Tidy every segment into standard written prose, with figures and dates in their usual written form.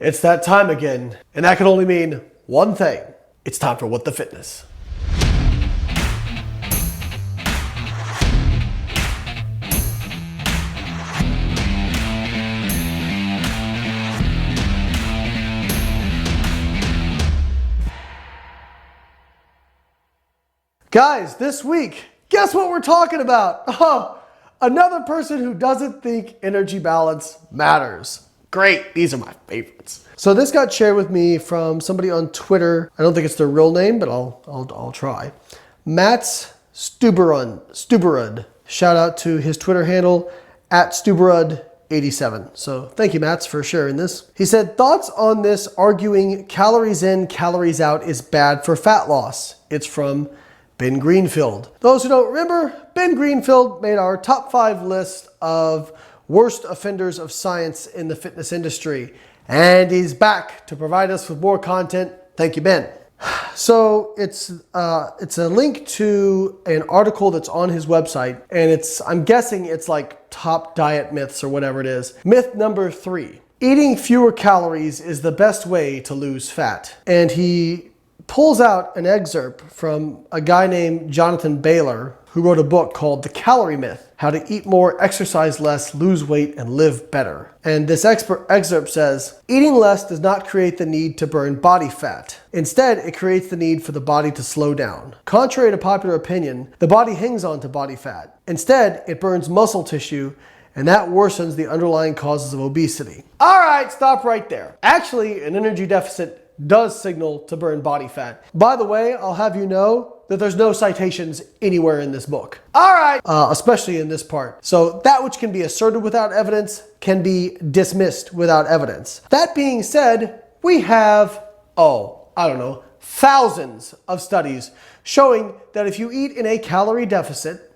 It's that time again, and that can only mean one thing. It's time for What the Fitness. Guys, this week, guess what we're talking about? Oh, another person who doesn't think energy balance matters. Great, these are my favorites. So this got shared with me from somebody on Twitter. I don't think it's their real name, but I'll try. Mats Stuberud. Shout out to his Twitter handle at Stuberud87. So thank you, Mats, for sharing this. He said, thoughts on this arguing calories in, calories out is bad for fat loss. It's from Ben Greenfield. Those who don't remember, Ben Greenfield made our top 5 list of worst offenders of science in the fitness industry. And he's back to provide us with more content. Thank you, Ben. So it's a link to an article that's on his website, and I'm guessing it's like top diet myths or whatever it is. Myth number 3, eating fewer calories is the best way to lose fat. And he pulls out an excerpt from a guy named Jonathan Baylor, who wrote a book called The Calorie Myth: How to Eat More, Exercise Less, Lose Weight, and Live Better. And this excerpt says, eating less does not create the need to burn body fat. Instead, it creates the need for the body to slow down. Contrary to popular opinion, the body hangs on to body fat. Instead, it burns muscle tissue, and that worsens the underlying causes of obesity. All right, stop right there. Actually, an energy deficit does signal to burn body fat. By the way, I'll have you know that there's no citations anywhere in this book. All right, especially in this part. So that which can be asserted without evidence can be dismissed without evidence. That being said, we have, thousands of studies showing that if you eat in a calorie deficit,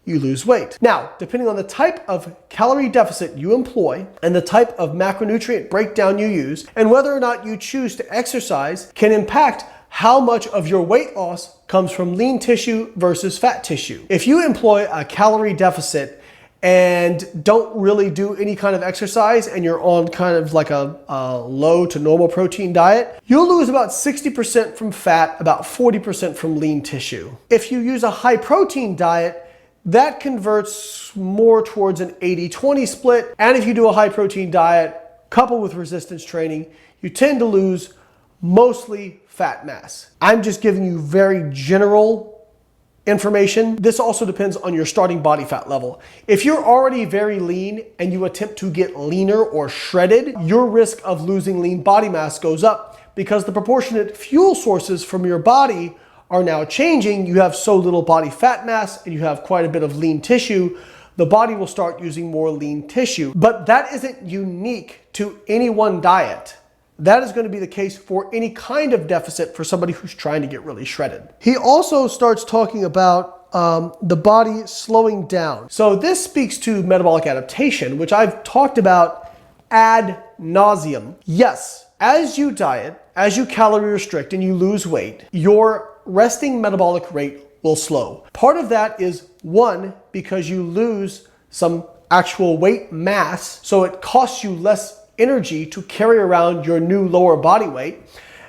you lose weight. Now, depending on the type of calorie deficit you employ and the type of macronutrient breakdown you use, and whether or not you choose to exercise, can impact how much of your weight loss comes from lean tissue versus fat tissue. If you employ a calorie deficit and don't really do any kind of exercise and you're on kind of like a low to normal protein diet, you'll lose about 60% from fat, about 40% from lean tissue. If you use a high protein diet, that converts more towards an 80-20 split. And if you do a high protein diet coupled with resistance training, you tend to lose mostly fat mass. I'm just giving you very general information. This also depends on your starting body fat level. If you're already very lean and you attempt to get leaner or shredded, your risk of losing lean body mass goes up because the proportionate fuel sources from your body are now changing. You have so little body fat mass and you have quite a bit of lean tissue, the body will start using more lean tissue. But that isn't unique to any one diet. That is going to be the case for any kind of deficit for somebody who's trying to get really shredded. He also starts talking about the body slowing down. So this speaks to metabolic adaptation, which I've talked about ad nauseum. Yes, as you diet, as you calorie restrict and you lose weight, your resting metabolic rate will slow. Part of that is, one, because you lose some actual weight mass, so it costs you less energy to carry around your new lower body weight.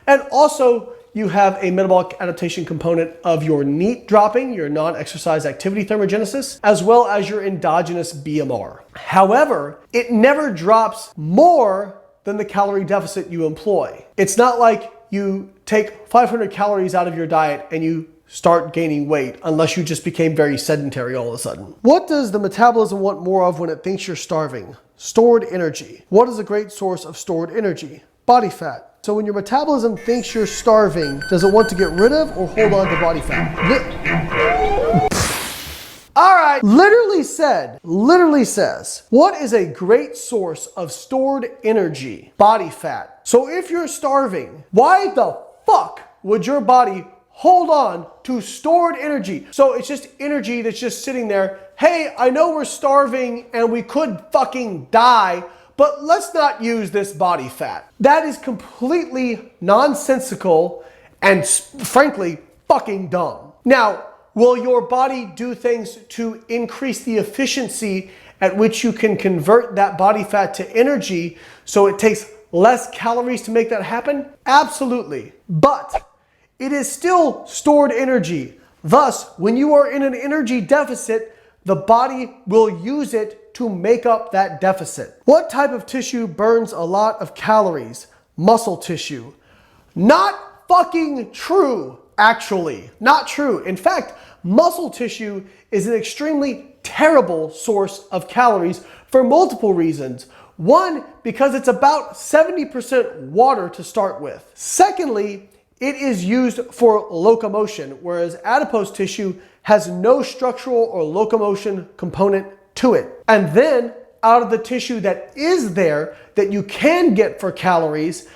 And also, you have a metabolic adaptation component of your NEAT dropping, your non-exercise activity thermogenesis, as well as your endogenous BMR. However, it never drops more than the calorie deficit you employ. It's not like you take 500 calories out of your diet and you start gaining weight unless you just became very sedentary all of a sudden. What does the metabolism want more of when it thinks you're starving? Stored energy. What is a great source of stored energy? Body fat. So when your metabolism thinks you're starving, does it want to get rid of or hold on to body fat? All right, literally says, what is a great source of stored energy? Body fat. So if you're starving, why the fuck would your body hold on to stored energy? So it's just energy that's just sitting there. Hey, I know we're starving and we could fucking die, but let's not use this body fat. That is completely nonsensical and frankly fucking dumb. Now, will your body do things to increase the efficiency at which you can convert that body fat to energy so it takes less calories to make that happen? Absolutely. But it is still stored energy. Thus, when you are in an energy deficit, the body will use it to make up that deficit. What type of tissue burns a lot of calories? Muscle tissue. Not fucking true, actually. Not true. In fact, muscle tissue is an extremely terrible source of calories for multiple reasons. One, because it's about 70% water to start with. Secondly, it is used for locomotion, whereas adipose tissue has no structural or locomotion component to it. And then, out of the tissue that is there that you can get for calories,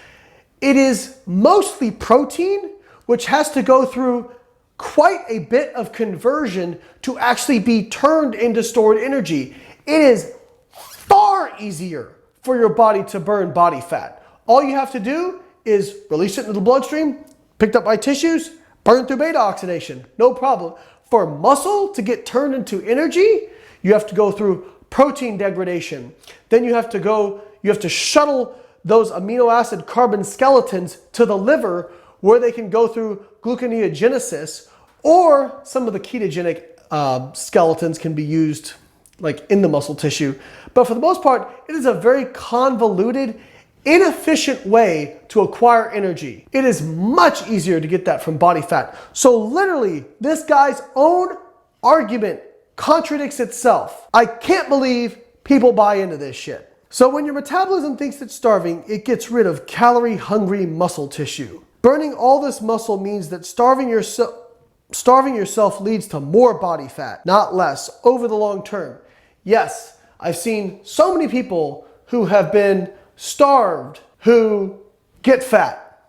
it is mostly protein, which has to go through quite a bit of conversion to actually be turned into stored energy. It is far easier for your body to burn body fat. All you have to do is release it into the bloodstream, picked up by tissues, burn through beta oxidation, no problem. For muscle to get turned into energy, you have to go through protein degradation. Then you have to shuttle those amino acid carbon skeletons to the liver where they can go through gluconeogenesis, or some of the ketogenic skeletons can be used like in the muscle tissue. But for the most part, it is a very convoluted, inefficient way to acquire energy. It is much easier to get that from body fat. So literally, this guy's own argument contradicts itself. I can't believe people buy into this shit. So when your metabolism thinks it's starving, it gets rid of calorie-hungry muscle tissue. Burning all this muscle means that starving yourself leads to more body fat, not less, over the long term. Yes, I've seen so many people who have been starved who get fat.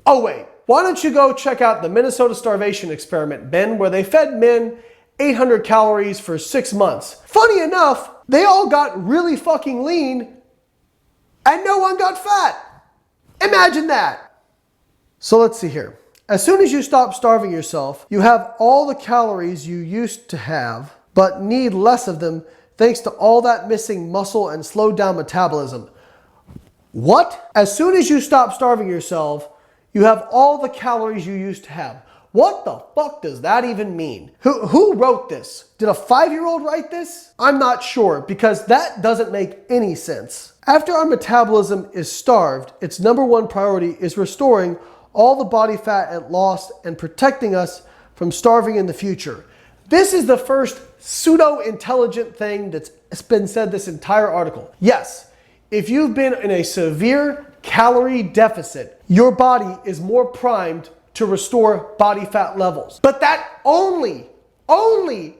Oh wait, why don't you go check out the Minnesota starvation experiment, Ben, where they fed men 800 calories for 6 months. Funny enough, they all got really fucking lean and no one got fat. Imagine that. So let's see here. As soon as you stop starving yourself, you have all the calories you used to have, but need less of them thanks to all that missing muscle and slowed down metabolism. What? As soon as you stop starving yourself, you have all the calories you used to have. What the fuck does that even mean? Who wrote this? Did a 5-year-old write this? I'm not sure, because that doesn't make any sense. After our metabolism is starved, its #1 priority is restoring all the body fat it lost and protecting us from starving in the future. This is the first pseudo-intelligent thing that's been said this entire article. Yes, if you've been in a severe calorie deficit, your body is more primed to restore body fat levels. But that only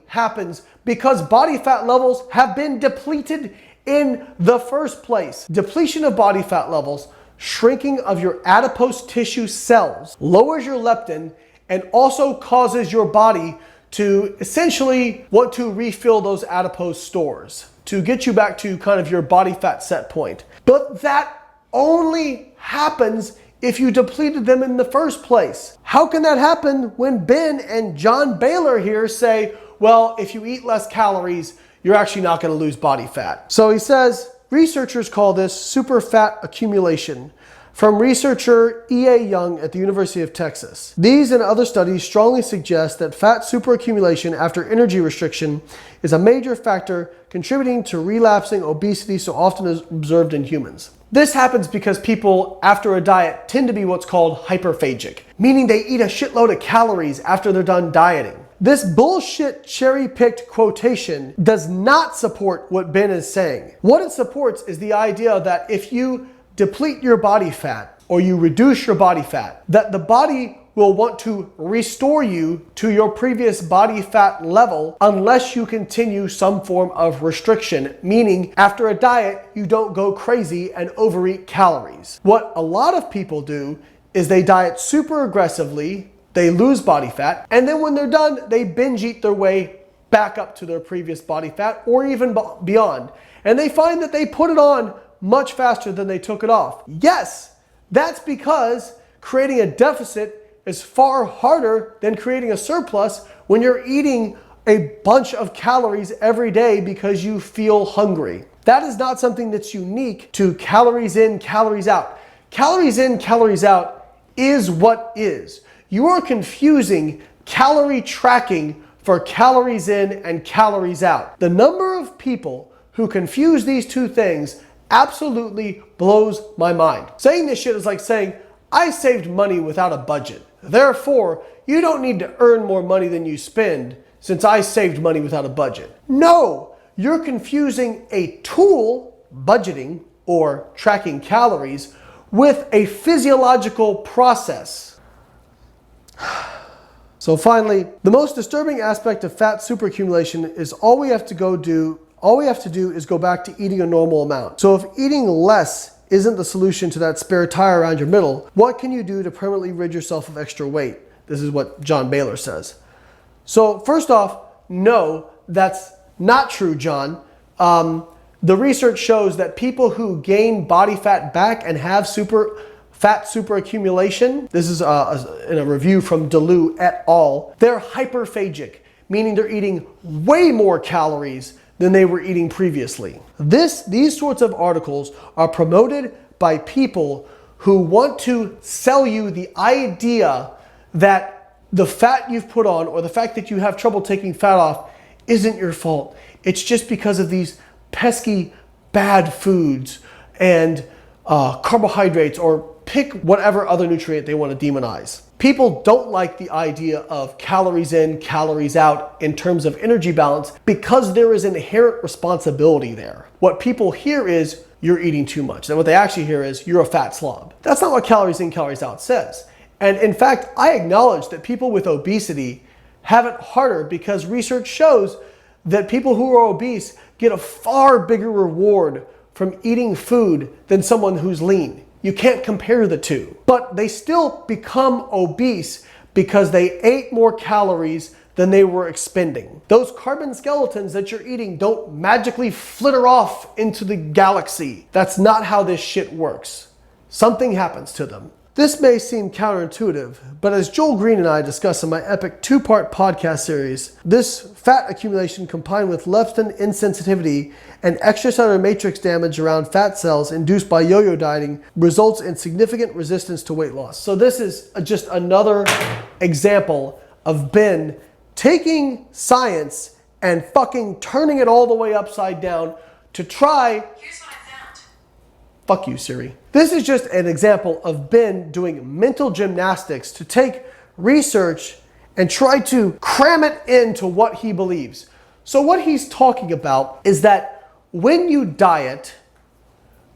happens because body fat levels have been depleted in the first place. Depletion of body fat levels, shrinking of your adipose tissue cells, lowers your leptin, and also causes your body to essentially want to refill those adipose stores to get you back to kind of your body fat set point. But that only happens if you depleted them in the first place. How can that happen when Ben and John Baylor here say, well, if you eat less calories, you're actually not going to lose body fat? So he says, researchers call this super fat accumulation. From researcher E.A. Young at the University of Texas. These and other studies strongly suggest that fat superaccumulation after energy restriction is a major factor contributing to relapsing obesity so often observed in humans. This happens because people after a diet tend to be what's called hyperphagic, meaning they eat a shitload of calories after they're done dieting. This bullshit cherry-picked quotation does not support what Ben is saying. What it supports is the idea that if you deplete your body fat or you reduce your body fat, that the body will want to restore you to your previous body fat level unless you continue some form of restriction, meaning after a diet, you don't go crazy and overeat calories. What a lot of people do is they diet super aggressively, they lose body fat, and then when they're done, they binge eat their way back up to their previous body fat or even beyond. And they find that they put it on much faster than they took it off. Yes, that's because creating a deficit is far harder than creating a surplus when you're eating a bunch of calories every day because you feel hungry. That is not something that's unique to calories in, calories out. Calories in, calories out is what is. You are confusing calorie tracking for calories in and calories out. The number of people who confuse these two things absolutely blows my mind. Saying this shit is like saying, I saved money without a budget. Therefore, you don't need to earn more money than you spend since I saved money without a budget. No, you're confusing a tool, budgeting or tracking calories, with a physiological process. So finally, the most disturbing aspect of fat superaccumulation is all we have to do is go back to eating a normal amount. So if eating less isn't the solution to that spare tire around your middle, what can you do to permanently rid yourself of extra weight? This is what John Baylor says. So first off, no, that's not true, John. The research shows that people who gain body fat back and have fat superaccumulation, this is in a review from DeLu et al., they're hyperphagic, meaning they're eating way more calories than they were eating previously. These sorts of articles are promoted by people who want to sell you the idea that the fat you've put on or the fact that you have trouble taking fat off isn't your fault. It's just because of these pesky bad foods and carbohydrates, or pick whatever other nutrient they want to demonize. People don't like the idea of calories in, calories out in terms of energy balance because there is inherent responsibility there. What people hear is you're eating too much. And what they actually hear is you're a fat slob. That's not what calories in, calories out says. And in fact, I acknowledge that people with obesity have it harder because research shows that people who are obese get a far bigger reward from eating food than someone who's lean. You can't compare the two. But they still become obese because they ate more calories than they were expending. Those carbon skeletons that you're eating don't magically flitter off into the galaxy. That's not how this shit works. Something happens to them. This may seem counterintuitive, but as Joel Green and I discuss in my epic 2-part podcast series, this fat accumulation combined with leptin insensitivity and extracellular matrix damage around fat cells induced by yo-yo dieting results in significant resistance to weight loss. So this is just another example of Ben taking science and fucking turning it all the way upside down to try. Here's what I found. Fuck you, Siri. This is just an example of Ben doing mental gymnastics to take research and try to cram it into what he believes. So what he's talking about is that when you diet,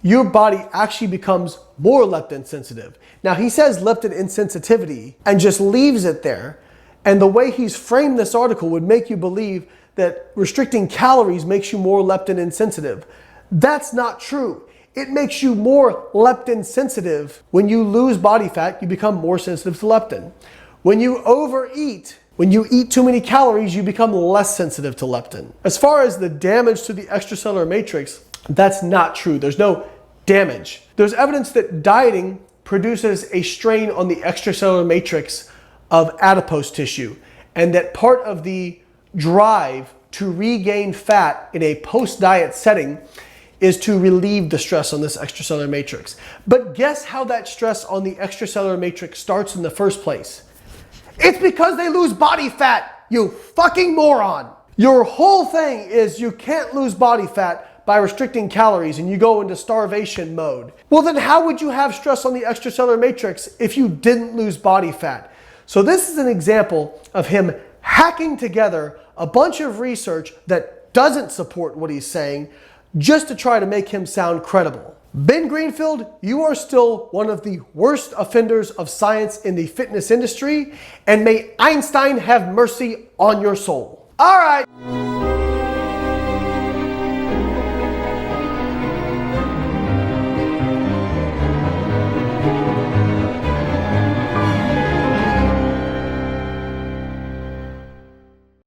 your body actually becomes more leptin sensitive. Now he says leptin insensitivity and just leaves it there. And the way he's framed this article would make you believe that restricting calories makes you more leptin insensitive. That's not true. It makes you more leptin sensitive. When you lose body fat, you become more sensitive to leptin. When you overeat, when you eat too many calories, you become less sensitive to leptin. As far as the damage to the extracellular matrix, that's not true. There's no damage. There's evidence that dieting produces a strain on the extracellular matrix of adipose tissue, and that part of the drive to regain fat in a post-diet setting is to relieve the stress on this extracellular matrix. But guess how that stress on the extracellular matrix starts in the first place? It's because they lose body fat, you fucking moron. Your whole thing is you can't lose body fat by restricting calories and you go into starvation mode. Well, then how would you have stress on the extracellular matrix if you didn't lose body fat? So this is an example of him hacking together a bunch of research that doesn't support what he's saying just to try to make him sound credible. Ben Greenfield, you are still one of the worst offenders of science in the fitness industry, and may Einstein have mercy on your soul. All right.